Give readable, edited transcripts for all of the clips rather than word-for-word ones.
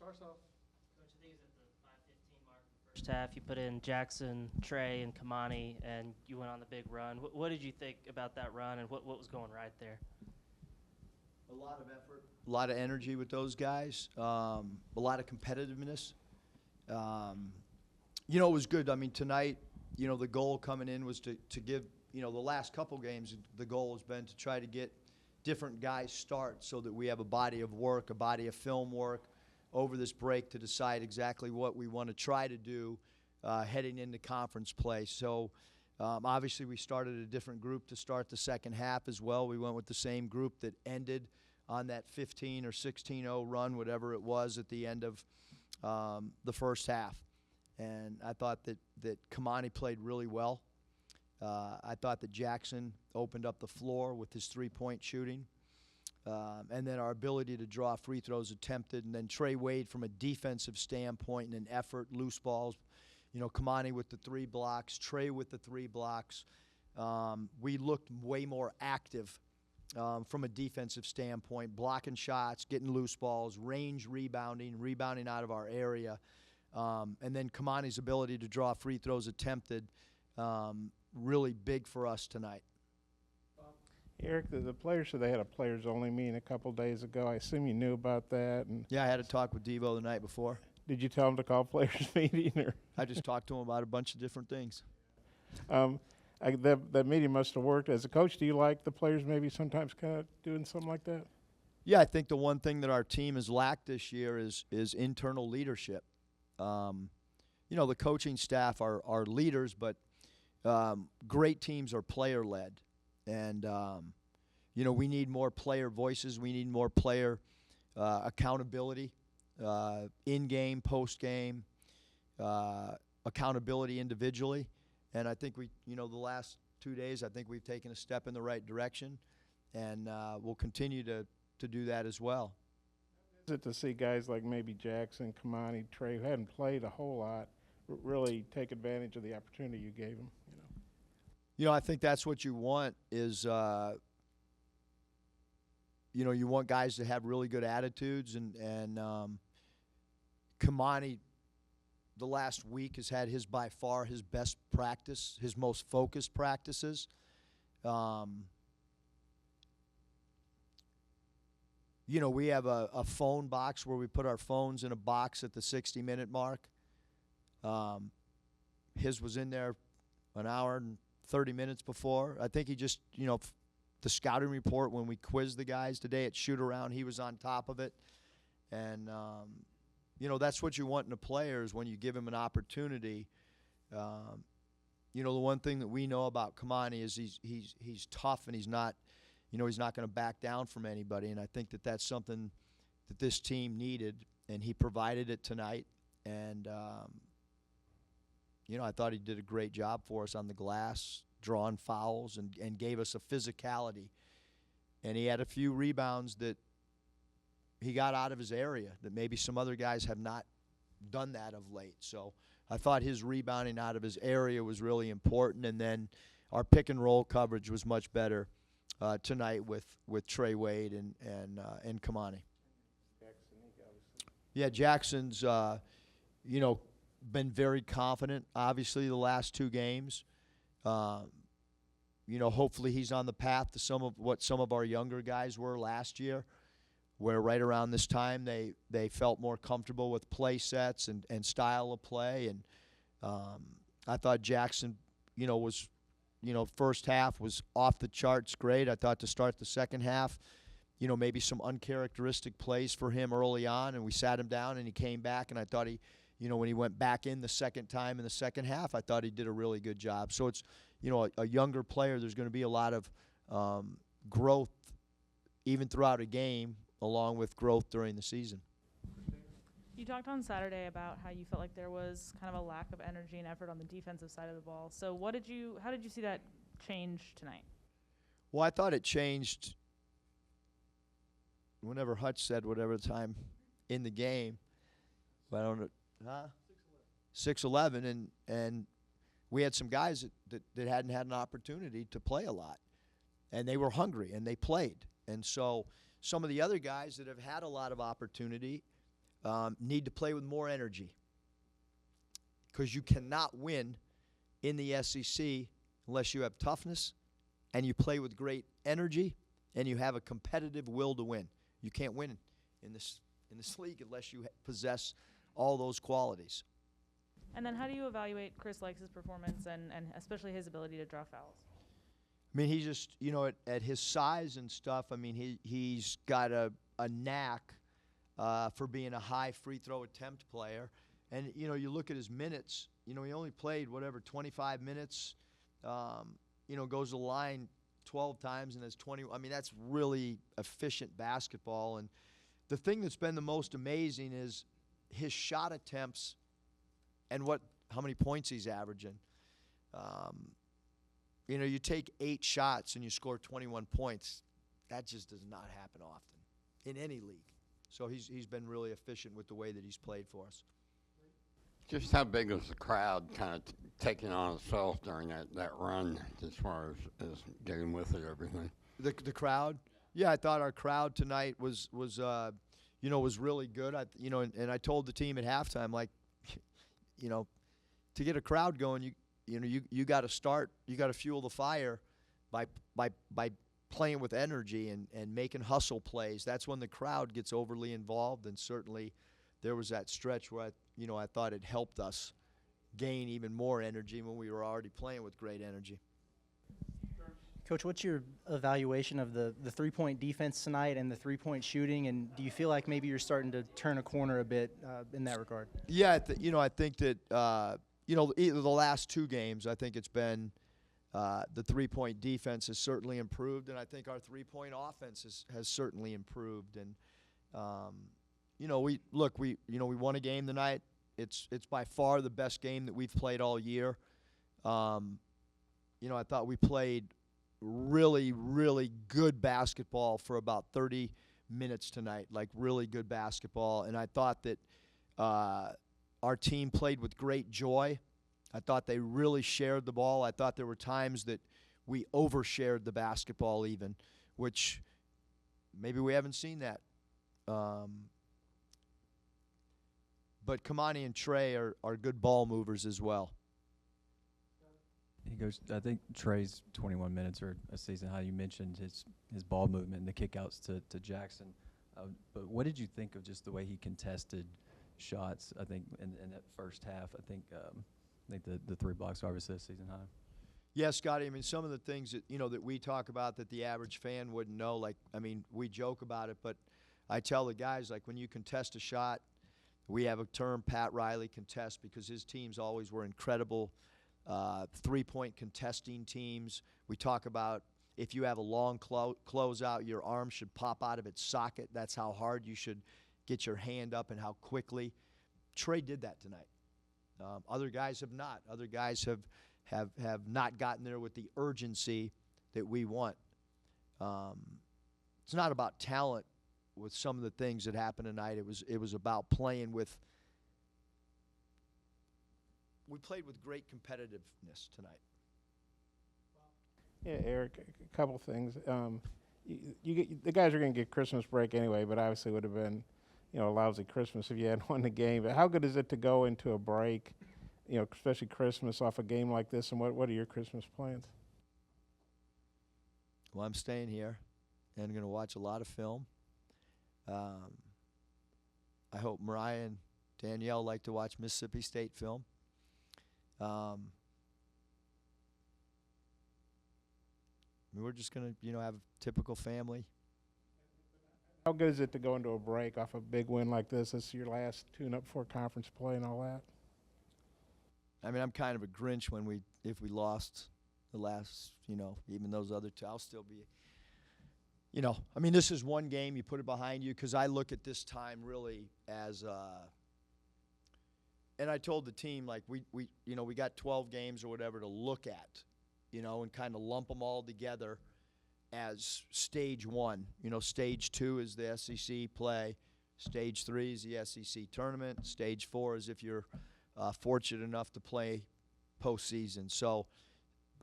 starts off. Coach, I think it was at the 5:15 mark in the first half. You put in Jackson, Trey, and Kamani, and you went on the big run. What did you think about that run, and what was going right there? A lot of effort, a lot of energy with those guys, a lot of competitiveness. It was good. I mean, tonight, the goal coming in was to give, the last couple games, the goal has been to try to get different guys start so that we have a body of work, a body of film work over this break to decide exactly what we want to try to do heading into conference play. So obviously we started a different group to start the second half as well. We went with the same group that ended on that 15 or 16-0 run, whatever it was at the end of the first half. And I thought that Kamani played really well. I thought that Jackson opened up the floor with his three-point shooting. And then our ability to draw free throws attempted. And then Trey Wade from a defensive standpoint and an effort, loose balls. Kamani with the 3 blocks, Trey with the 3 blocks. We looked way more active from a defensive standpoint, blocking shots, getting loose balls, range rebounding out of our area. And then Kamani's ability to draw free throws attempted, really big for us tonight. Eric, the players said they had a players-only meeting a couple days ago. I assume you knew about that. And Yeah, I had a talk with Devo the night before. did you tell them to call players' meeting? Or I just talked to him about a bunch of different things. that meeting must have worked. As a coach, do you like the players maybe sometimes kind of doing something like that? Yeah, I think the one thing that our team has lacked this year is internal leadership. The coaching staff are leaders, but great teams are player-led. And, we need more player voices. We need more player accountability, in-game, post-game, accountability individually. And I think the last 2 days, I think we've taken a step in the right direction, and we'll continue to do that as well. Is it to see guys like maybe Jackson, Kamani, Trey, who hadn't played a whole lot, really take advantage of the opportunity you gave them? I think that's what you want is, you want guys to have really good attitudes. And Kamani, the last week, has had by far his best practice, his most focused practices. We have a phone box where we put our phones in a box at the 60-minute mark. His was in there an hour and 30 minutes before. I think he just, the scouting report when we quizzed the guys today at shoot-around, he was on top of it. And, that's what you want in a player is when you give him an opportunity. The one thing that we know about Kamani is he's tough and he's not going to back down from anybody. And I think that that's something that this team needed, and he provided it tonight. And, I thought he did a great job for us on the glass, drawing fouls, and gave us a physicality. And he had a few rebounds that he got out of his area that maybe some other guys have not done that of late. So I thought his rebounding out of his area was really important. And then our pick-and-roll coverage was much better tonight with Trey Wade and Kamani. Yeah, Jackson's, been very confident, obviously, the last 2 games. Hopefully he's on the path to some of our younger guys were last year, where right around this time they felt more comfortable with play sets and style of play. And I thought Jackson, was, first half was off the charts great. I thought to start the second half, maybe some uncharacteristic plays for him early on, and we sat him down and he came back, and I thought he, when he went back in the second time in the second half, I thought he did a really good job. So it's, a younger player, there's going to be a lot of growth even throughout a game, along with growth during the season. You talked on Saturday about how you felt like there was kind of a lack of energy and effort on the defensive side of the ball. So how did you see that change tonight? Well, I thought it changed whenever Hutch said whatever time in the game. But I don't know. 6-11, and we had some guys that hadn't had an opportunity to play a lot, and they were hungry and they played. And so some of the other guys that have had a lot of opportunity need to play with more energy, because you cannot win in the SEC unless you have toughness and you play with great energy and you have a competitive will to win. You can't win in this league unless you possess all those qualities. And then how do you evaluate Chris Likes' performance and especially his ability to draw fouls? I mean, he's just, at his size and stuff, I mean, he's got a knack for being a high free throw attempt player. And, you look at his minutes, he only played, 25 minutes, goes to the line 12 times and has 20. I mean, that's really efficient basketball. And the thing that's been the most amazing is his shot attempts and how many points he's averaging. You take 8 shots and you score 21 points. That just does not happen often in any league. So he's been really efficient with the way that he's played for us. Just how big was the crowd kind of taking on itself during that run as far as getting with it, everything? The crowd? Yeah, I thought our crowd tonight was really good. And I told the team at halftime, like, to get a crowd going, you got to start, you got to fuel the fire by playing with energy and making hustle plays. That's when the crowd gets overly involved, and certainly there was that stretch where I thought it helped us gain even more energy when we were already playing with great energy. Coach, what's your evaluation of the three-point defense tonight and the three-point shooting, and do you feel like maybe you're starting to turn a corner a bit in that regard? Yeah, I think that the last 2 games, I think it's been the three-point defense has certainly improved, and I think our three-point offense has certainly improved. And we won a game tonight. It's by far the best game that we've played all year. I thought we played really, really good basketball for about 30 minutes tonight, like really good basketball. And I thought that our team played with great joy. I thought they really shared the ball. I thought there were times that we overshared the basketball even, which maybe we haven't seen that. But Kamani and Trey are good ball movers as well. He goes. I think Trey's 21 minutes or a season high. You mentioned his ball movement and the kickouts to Jackson. But what did you think of just the way he contested shots? I think in that first half, I think the 3 blocks are obviously a season high. Yeah, Scotty. I mean, some of the things that that we talk about that the average fan wouldn't know. Like, I mean, we joke about it, but I tell the guys, like, when you contest a shot, we have a term, Pat Riley contest, because his teams always were incredible three-point contesting teams. We talk about if you have a long closeout, your arm should pop out of its socket. That's how hard you should get your hand up and how quickly. Trey did that tonight. Other guys have not. Other guys have not gotten there with the urgency that we want. It's not about talent with some of the things that happened tonight. It was about playing with. We played with great competitiveness tonight. Yeah, Eric, a couple things. The guys are going to get Christmas break anyway, but obviously it would have been, a lousy Christmas if you hadn't won the game. But how good is it to go into a break, especially Christmas, off a game like this? And what are your Christmas plans? Well, I'm staying here, and I'm going to watch a lot of film. I hope Mariah and Danielle like to watch Mississippi State film. We're just going to, have a typical family. How good is it to go into a break off a big win like this? This is your last tune-up for conference play and all that. I mean, I'm kind of a Grinch if we lost the last, even those other 2. I'll still be, I mean, this is one game. You put it behind you, because I look at this time really as and I told the team, like, we got 12 games or whatever to look at, and kind of lump them all together as stage 1. Stage 2 is the SEC play. Stage 3 is the SEC tournament. Stage 4 is if you're fortunate enough to play postseason. So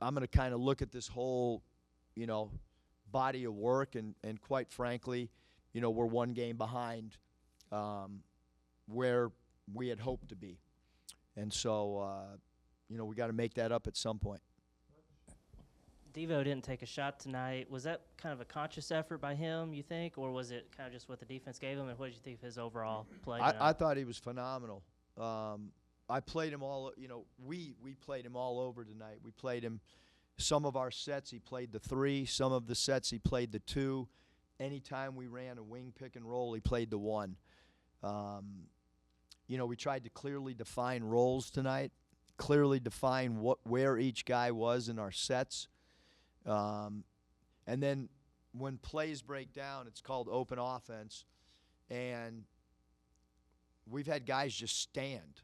I'm going to kind of look at this whole, body of work, and quite frankly, we're one game behind. where we had hoped to be. And so, we got to make that up at some point. Devo didn't take a shot tonight. Was that kind of a conscious effort by him, you think, or was it kind of just what the defense gave him? And what did you think of his overall play tonight? I thought he was phenomenal. I played him all, we played him all over tonight. We played him some of our sets, he played the 3. Some of the sets, he played the 2. Anytime we ran a wing pick and roll, he played the 1. We tried to clearly define roles tonight, clearly define where each guy was in our sets. And then when plays break down, it's called open offense. And we've had guys just stand.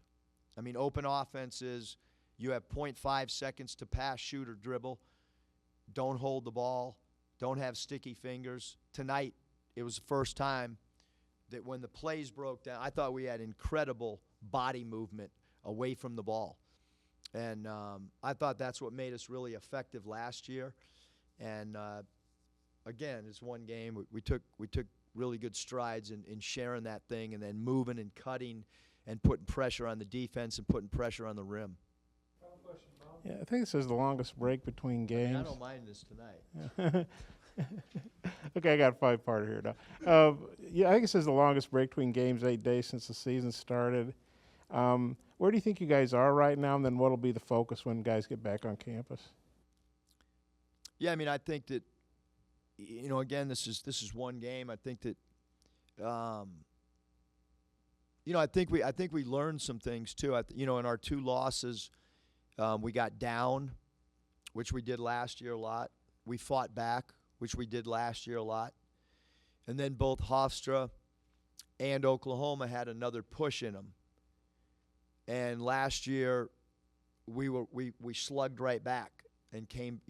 I mean, open offense is you have 0.5 seconds to pass, shoot, or dribble. Don't hold the ball. Don't have sticky fingers. Tonight, it was the first time that when the plays broke down, I thought we had incredible body movement away from the ball. And I thought that's what made us really effective last year. And again, it's one game. We took really good strides in sharing that thing and then moving and cutting and putting pressure on the defense and putting pressure on the rim. Yeah, I think this is the longest break between games. I don't mind this tonight. Okay, I got a 5-parter here now. Yeah, I think this is the longest break between games, 8 days since the season started. Where do you think you guys are right now, and then what will be the focus when guys get back on campus? Yeah, I mean, I think that, again, this is one game. I think that, I think we learned some things too. In our 2 losses, we got down, which we did last year a lot. We fought back, which we did last year a lot. And then both Hofstra and Oklahoma had another push in them. And last year, we slugged right back and came.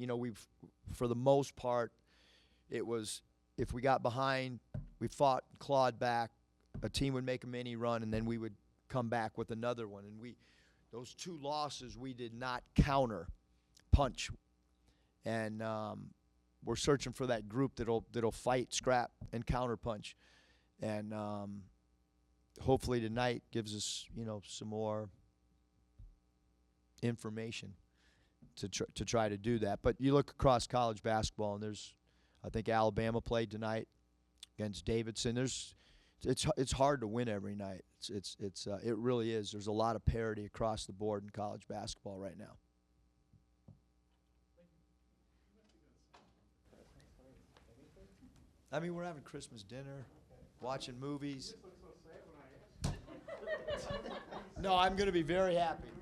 For the most part, it was if we got behind, we fought, clawed back. A team would make a mini run, and then we would come back with another one. And those 2 losses, we did not counter punch. And we're searching for that group that'll fight, scrap, and counter punch. And hopefully tonight gives us, some more information to try to do that. But you look across college basketball, and I think Alabama played tonight against Davidson. It's hard to win every night. It really is. There's a lot of parity across the board in college basketball right now. I mean, we're having Christmas dinner, watching movies. No, I'm going to be very happy.